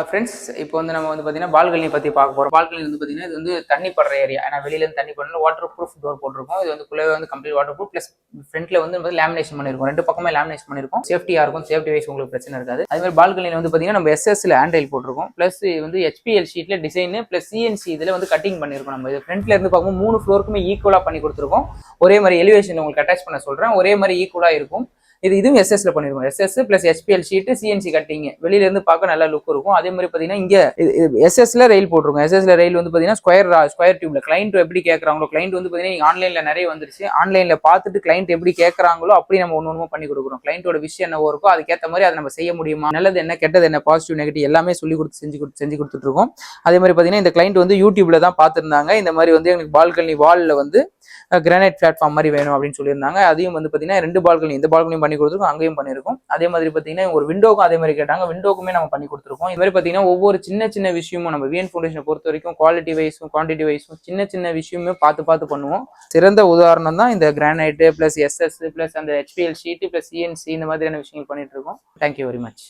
Friends இப்போ வந்து நம்ம வந்து பார்த்தீங்கன்னா பால்கனி பற்றி பார்க்க போகிறோம். பால்கனி வந்து பார்த்தீங்கன்னா இது வந்து தண்ணி படுற ஏரியா. ஏன்னா வெளியிலேருந்து தண்ணி படணும். வாட்டர் ப்ரூஃப் டோர் போட்டிருக்கோம். இது வந்து குள்ளவே வந்து கம்ப்ளீட் வாட்டர் ப்ரூஃப் ப்ளஸ் ஃப்ரண்ட்ல வந்து லேமினேஷன் பண்ணியிருக்கோம். ரெண்டு பக்கமே லேமினேஷன் பண்ணியிருக்கோம். சேஃப்டியாக இருக்கும். சேஃப்டி வைஸ் உங்களுக்கு பிரச்சனை இருக்காது. அதே மாதிரி பால்கனியில் வந்து பார்த்தீங்கன்னா நம்ம எஸ்எஸ்ல ஹேண்ட்ரைல் போட்டிருக்கோம். ப்ளஸ் வந்து ஹெச்பிஎல் ஷீட்ல டிசைன் ப்ளஸ் சிஎன்சி இதில் வந்து கட்டிங் பண்ணியிருக்கோம். நம்ம இது ஃப்ரண்ட்ல இருந்து பார்க்கும்போது 3 ஃப்ளோருக்குமே ஈக்குவலாக பண்ணி கொடுத்துருக்கோம். ஒரே மாதிரி எலிவேஷன் உங்களுக்கு அட்டாச் பண்ண சொல்கிறேன். ஒரே மாதிரி ஈக்குவலாக இருக்கும். இதுவும் எஸ்எஸ்ல பண்ணிருக்கோம். SS plus HPL sheet CNC cutting வெளியில இருந்து பார்க்க நல்ல லுக் இருக்கும். அதே மாதிரி பாத்தீங்கன்னா இங்க எஸ்எஸ்ல ரயில் போட்டிருக்கோம். எஸ்எஸ்ல ரயில் வந்து பாத்தீங்கன்னா ஸ்கொயர் டியூப்ல கிளைண்ட் எப்படி கேட்கறாங்களோ கிளைண்ட் வந்து பாத்தீங்கன்னா ஆன்லைன்ல நிறைய வந்துருச்சு. ஆன்லைன்ல பார்த்துட்டு கிளைண்ட் எப்படி கேட்கறாங்களோ அப்படி நம்ம ஒன்னு பண்ணி கொடுக்குறோம். கிளைண்டோட விஷயம் என்னவோ இருக்கோ அதுக்கேற்ற மாதிரி அதை நம்ம செய்ய முடியுமா, நல்லது என்ன கெட்டது என்ன பாசிட்டிவ் நெகட்டிவ் எல்லாமே சொல்லி கொடுத்து செஞ்சு கொடுத்துட்டு இருக்கோம். அதே மாதிரி பாத்தீங்கன்னா இந்த கிளைண்ட் வந்து யூடியூப்ல தான் பார்த்திருந்தாங்க. இந்த மாதிரி வந்து எனக்கு பால்கனி வால்ல வந்து கிரானைட் பிளாட்ஃபார்ம் மாதிரி வேணும் அப்படின்னு சொல்லியிருந்தாங்க. அதையும் வந்து பார்த்தீங்கன்னா 2 பால்கனி இந்த பால்கனியும் பண்ணி கொடுத்துருக்கோம், அங்கேயும் பண்ணியிருக்கோம். அதே மாதிரி பார்த்தீங்கன்னா ஒரு விண்டோக்கும் அதே மாதிரி கேட்டாங்க. விண்டோக்குமே நம்ம பண்ணி கொடுத்துருக்கோம். இது மாதிரி பார்த்தீங்கன்னா ஒவ்வொரு சின்ன விஷயமும் நம்ம விஎன் ஃபவுண்டேஷனை பொறுத்த வரைக்கும் குவாலிட்டி வைஸும் குவான்டிட்டி வைஸும் சின்ன விஷயமே பார்த்து பண்ணுவோம். சிறந்த உதாரணம் தான் இந்த கிரானைட் பிளஸ் எஸ்எஸ் பிளஸ் அந்த ஹெச்பிஎல் ஷீட் பிளஸ் சிஎன்சி இந்த மாதிரியான விஷயங்கள் பண்ணிட்டு இருக்கோம். Thank you very much.